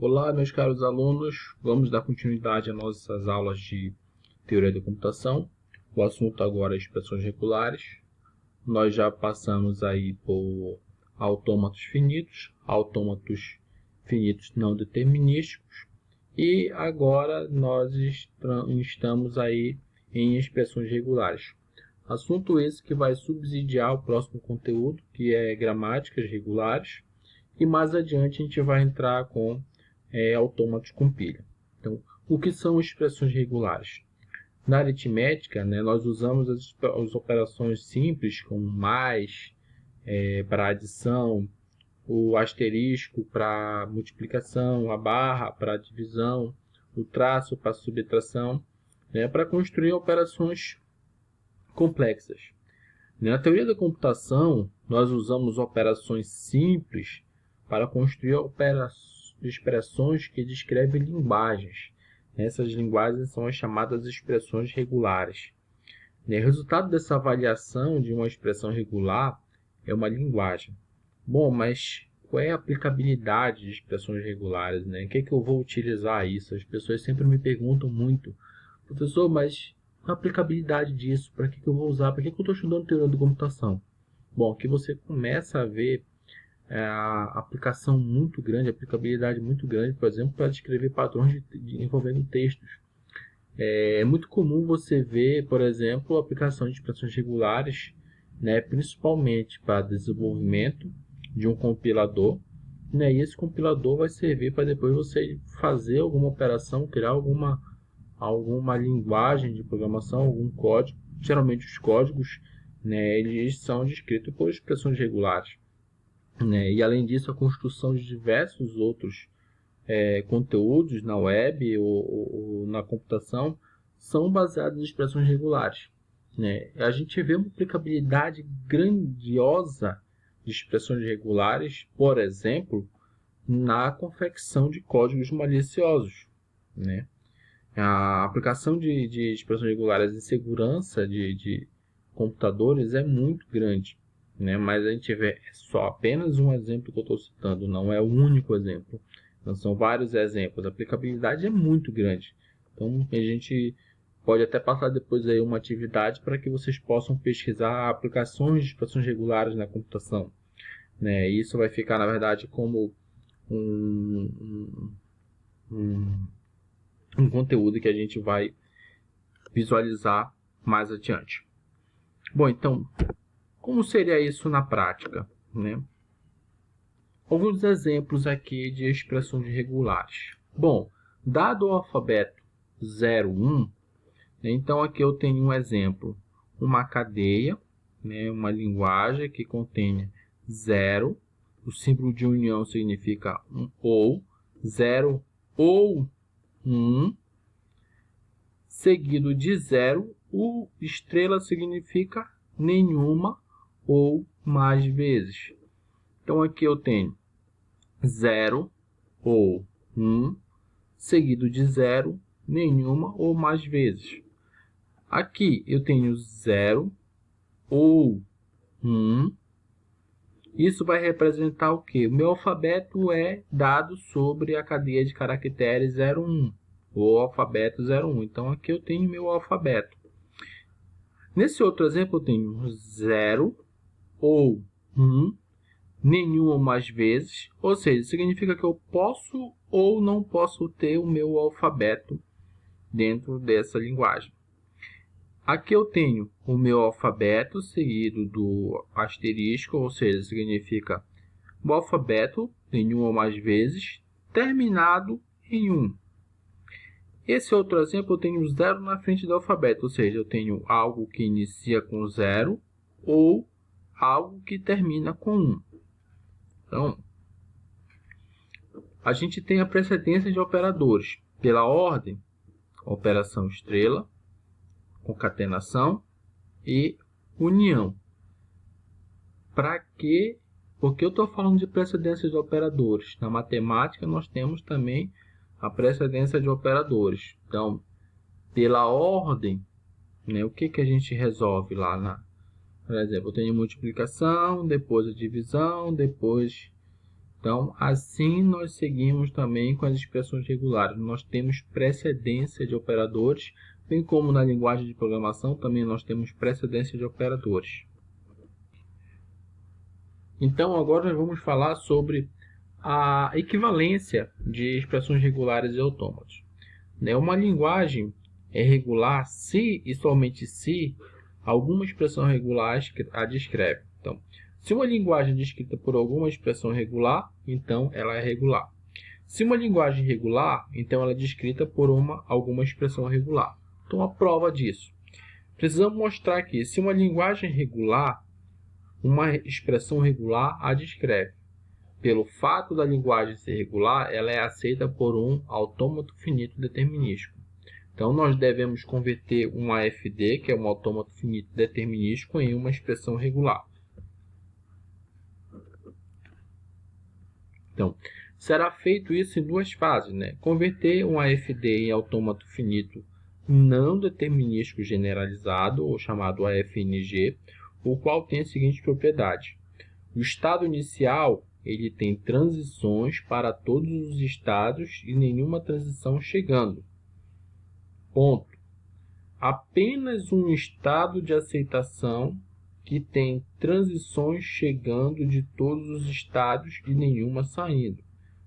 Olá, meus caros alunos, vamos dar continuidade às nossas aulas de teoria da computação. O assunto agora é expressões regulares. Nós já passamos aí por autômatos finitos não determinísticos, e agora nós estamos aí em expressões regulares. Assunto esse que vai subsidiar o próximo conteúdo, que é gramáticas regulares, e mais adiante a gente vai entrar com autômatos com pilha. Então, o que são expressões regulares? Na aritmética, nós usamos as operações simples, como mais para adição, o asterisco para multiplicação, a barra para divisão, o traço para subtração, para construir operações complexas. Na teoria da computação, nós usamos operações simples para construir expressões que descrevem linguagens. Essas linguagens são as chamadas expressões regulares. O resultado dessa avaliação de uma expressão regular é uma linguagem. Bom, mas qual é a aplicabilidade de expressões regulares? Em que eu vou utilizar isso? As pessoas sempre me perguntam muito, professor, mas a aplicabilidade disso, para que eu vou usar? Para que eu estou estudando teoria da computação? Bom, aqui você começa a ver a aplicação muito grande, a aplicabilidade muito grande, por exemplo, para descrever padrões envolvendo textos. É muito comum você ver, por exemplo, a aplicação de expressões regulares, principalmente para desenvolvimento de um compilador, e esse compilador vai servir para depois você fazer alguma operação, criar alguma linguagem de programação, algum código. Geralmente os códigos, eles são descritos por expressões regulares. E além disso, a construção de diversos outros conteúdos na web ou na computação são baseados em expressões regulares. A gente vê uma aplicabilidade grandiosa de expressões regulares, por exemplo, na confecção de códigos maliciosos. A aplicação de expressões regulares em segurança de computadores é muito grande. Mas a gente vê só apenas um exemplo que eu estou citando, não é o único exemplo. Então, são vários exemplos. A aplicabilidade é muito grande. Então, a gente pode até passar depois aí uma atividade para que vocês possam pesquisar aplicações de expressões regulares na computação. Isso vai ficar, na verdade, como um conteúdo que a gente vai visualizar mais adiante. Bom, então, como seria isso na prática? Alguns exemplos aqui de expressões regulares. Bom, dado o alfabeto 0, 1, então aqui eu tenho um exemplo, uma cadeia, uma linguagem que contém 0, o símbolo de união significa ou, 0 ou 1, seguido de 0, o estrela significa nenhuma ou mais vezes. Então aqui eu tenho 0 ou 1, seguido de 0, nenhuma ou mais vezes. Aqui eu tenho 0 ou 1. Isso vai representar o quê? O meu alfabeto é dado sobre a cadeia de caracteres 0, 1, ou alfabeto 0, 1. Então aqui eu tenho meu alfabeto. Nesse outro exemplo eu tenho 0 ou 1, nenhuma ou mais vezes, ou seja, significa que eu posso ou não posso ter o meu alfabeto dentro dessa linguagem. Aqui eu tenho o meu alfabeto seguido do asterisco, ou seja, significa o alfabeto, nenhuma ou mais vezes, terminado em 1. Esse outro exemplo eu tenho 0 na frente do alfabeto, ou seja, eu tenho algo que inicia com 0 ou algo que termina com 1. Então, a gente tem a precedência de operadores pela ordem, operação estrela, concatenação e união. Para quê? Porque eu estou falando de precedência de operadores. Na matemática, nós temos também a precedência de operadores. Então, pela ordem, o que a gente resolve lá? Por exemplo, eu tenho multiplicação, depois a divisão, depois Então, assim nós seguimos também com as expressões regulares. Nós temos precedência de operadores, bem como na linguagem de programação também nós temos precedência de operadores. Então, agora nós vamos falar sobre a equivalência de expressões regulares e autômatos. Uma linguagem é regular se e somente se alguma expressão regular a descreve. Então, se uma linguagem é descrita por alguma expressão regular, então ela é regular. Se uma linguagem regular, então ela é descrita por alguma expressão regular. Então, a prova disso. Precisamos mostrar que se uma linguagem regular, uma expressão regular a descreve. Pelo fato da linguagem ser regular, ela é aceita por um autômato finito determinístico. Então, nós devemos converter um AFD, que é um autômato finito determinístico, em uma expressão regular. Então, será feito isso em duas fases, Converter um AFD em autômato finito não determinístico generalizado, ou chamado AFNG, o qual tem a seguinte propriedade. O estado inicial ele tem transições para todos os estados e nenhuma transição chegando. Ponto. Apenas um estado de aceitação que tem transições chegando de todos os estados e nenhuma saindo.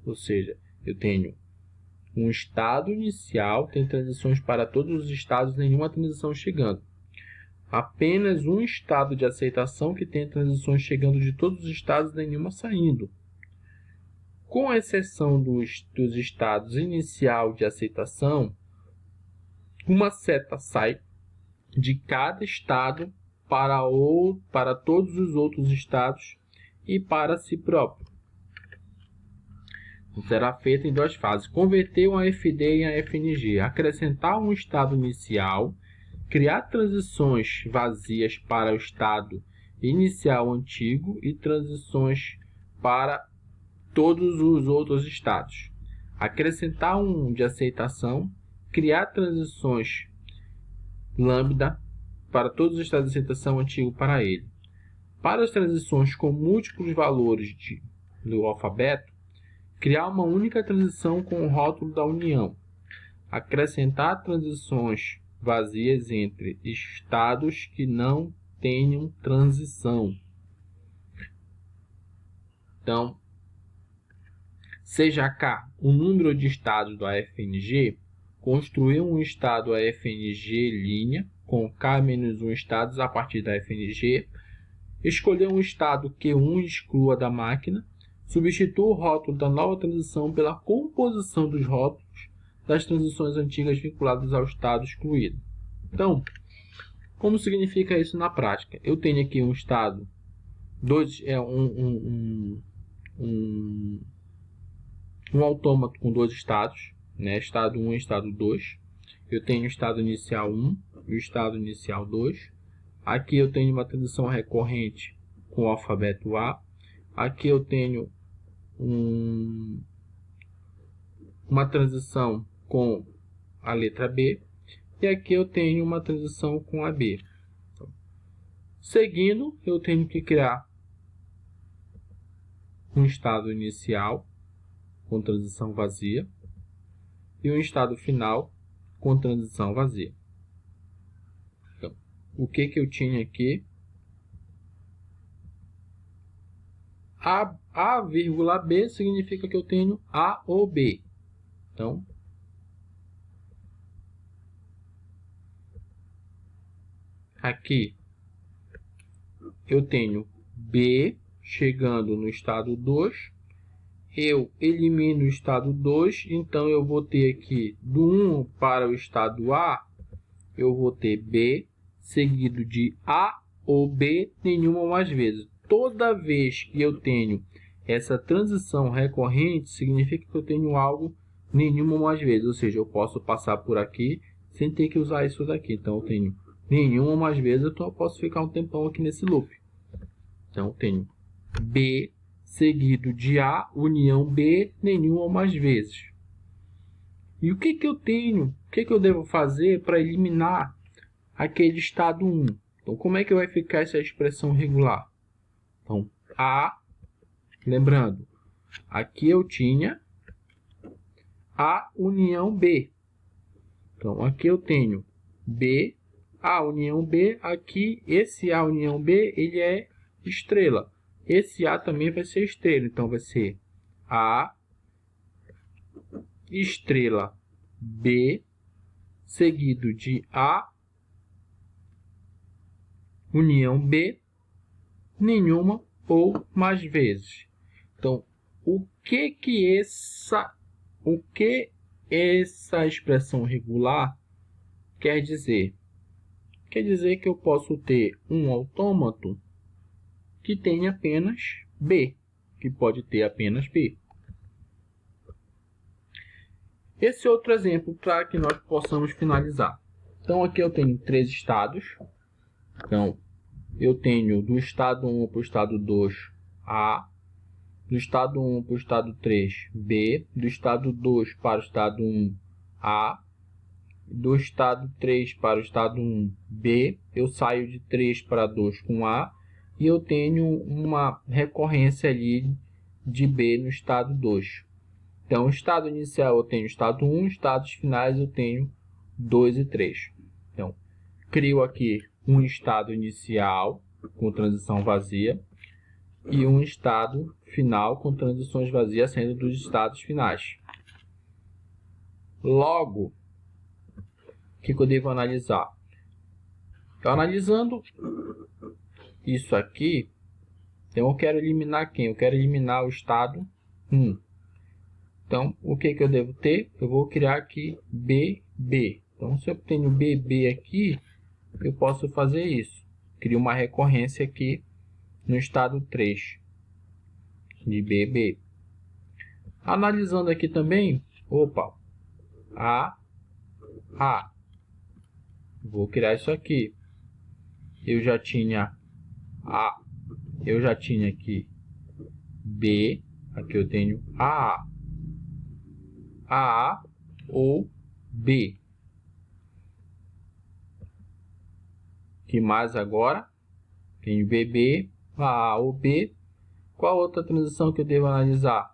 Ou seja, eu tenho um estado inicial, tem transições para todos os estados e nenhuma transição chegando. Apenas um estado de aceitação que tem transições chegando de todos os estados e nenhuma saindo. Com exceção dos estados inicial de aceitação, uma seta sai de cada estado para todos os outros estados e para si próprio. Será feita em duas fases. Converter um AFD em AFNG. Acrescentar um estado inicial. Criar transições vazias para o estado inicial antigo e transições para todos os outros estados. Acrescentar um de aceitação. Criar transições lambda para todos os estados de aceitação antigo para ele. Para as transições com múltiplos valores do alfabeto, criar uma única transição com o rótulo da união. Acrescentar transições vazias entre estados que não tenham transição. Então, seja K o número de estados do AFNG, construir um estado AFNG linha com K-1 estados a partir da AFNG, escolher um estado Q1 e exclua da máquina, substitua o rótulo da nova transição pela composição dos rótulos das transições antigas vinculadas ao estado excluído. Então, como significa isso na prática? Eu tenho aqui um estado, um autômato com dois estados, estado 1 e estado 2. Eu tenho o estado inicial 1 e o estado inicial 2. Aqui eu tenho uma transição recorrente com o alfabeto A. Aqui eu tenho uma transição com a letra B. E aqui eu tenho uma transição com a B. Seguindo, eu tenho que criar um estado inicial com transição vazia e um estado final com transição vazia. Então, o que eu tinha aqui? A, vírgula B significa que eu tenho A ou B. Então, aqui eu tenho B chegando no estado 2. Eu elimino o estado 2, então eu vou ter aqui do 1 para o estado A, eu vou ter B seguido de A ou B nenhuma mais vezes. Toda vez que eu tenho essa transição recorrente, significa que eu tenho algo nenhuma mais vezes, ou seja, eu posso passar por aqui sem ter que usar isso daqui. Então eu tenho nenhuma mais vezes, então eu posso ficar um tempão aqui nesse loop. Então eu tenho B seguido de A, união B, nenhuma mais vezes. E o que eu tenho? O que eu devo fazer para eliminar aquele estado 1? Então, como é que vai ficar essa expressão regular? Então, A, lembrando, aqui eu tinha A união B. Então, aqui eu tenho B, A união B. Aqui, esse A união B, ele é estrela. Esse A também vai ser estrela. Então, vai ser A estrela B, seguido de A união B, nenhuma ou mais vezes. Então, o que essa expressão regular quer dizer? Quer dizer que eu posso ter um autômato que tem apenas B, que pode ter apenas B. Esse é outro exemplo para que nós possamos finalizar. Então, aqui eu tenho 3 estados. Então, eu tenho do estado 1 para o estado 2, A. Do estado 1 para o estado 3, B. Do estado 2 para o estado 1, A. Do estado 3 para o estado 1, B. Eu saio de 3 para 2 com A. E eu tenho uma recorrência ali de B no estado 2. Então, o estado inicial eu tenho o estado 1, estados finais eu tenho 2 e 3. Então, crio aqui um estado inicial com transição vazia e um estado final com transições vazias saindo dos estados finais. Logo, o que eu devo analisar? Então, analisando isso aqui, então eu quero eliminar quem? Eu quero eliminar o estado 1. Então, o que eu devo ter? Eu vou criar aqui BB. Então, se eu tenho BB aqui, eu posso fazer isso. Crio uma recorrência aqui no estado 3 de BB. Analisando aqui também, opa, A. Vou criar isso aqui. Eu já tinha aqui B, aqui eu tenho AA ou B. Que mais agora? Tenho BB, AA ou B. Qual outra transição que eu devo analisar?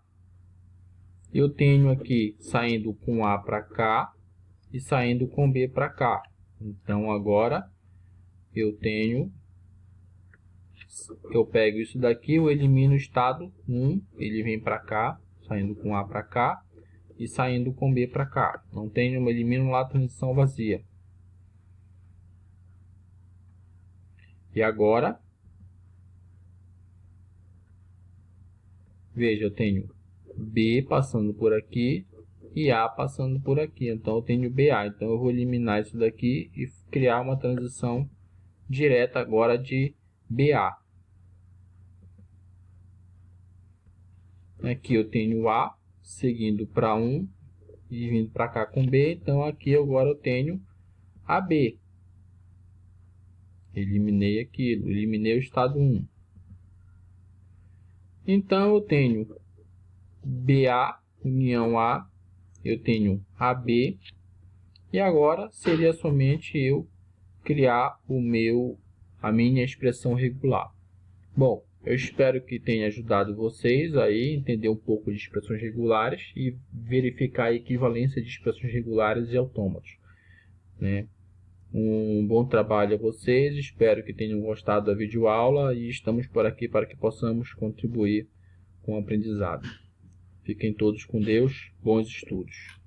Eu tenho aqui saindo com A para cá e saindo com B para cá. Então, agora eu pego isso daqui, eu elimino o estado 1, ele vem para cá, saindo com A para cá e saindo com B para cá. Não tenho, eu elimino lá a transição vazia. E agora, veja, eu tenho B passando por aqui e A passando por aqui. Então, eu tenho BA. Então, eu vou eliminar isso daqui e criar uma transição direta agora de BA. Aqui eu tenho A seguindo para 1 e vindo para cá com B. Então, aqui agora eu tenho AB. Eliminei aquilo, eliminei o estado 1. Então, eu tenho BA união A, eu tenho AB, e agora seria somente eu criar a minha expressão regular. Bom, eu espero que tenha ajudado vocês a entender um pouco de expressões regulares e verificar a equivalência de expressões regulares e autômatos, né? Um bom trabalho a vocês, espero que tenham gostado da videoaula e estamos por aqui para que possamos contribuir com o aprendizado. Fiquem todos com Deus, bons estudos.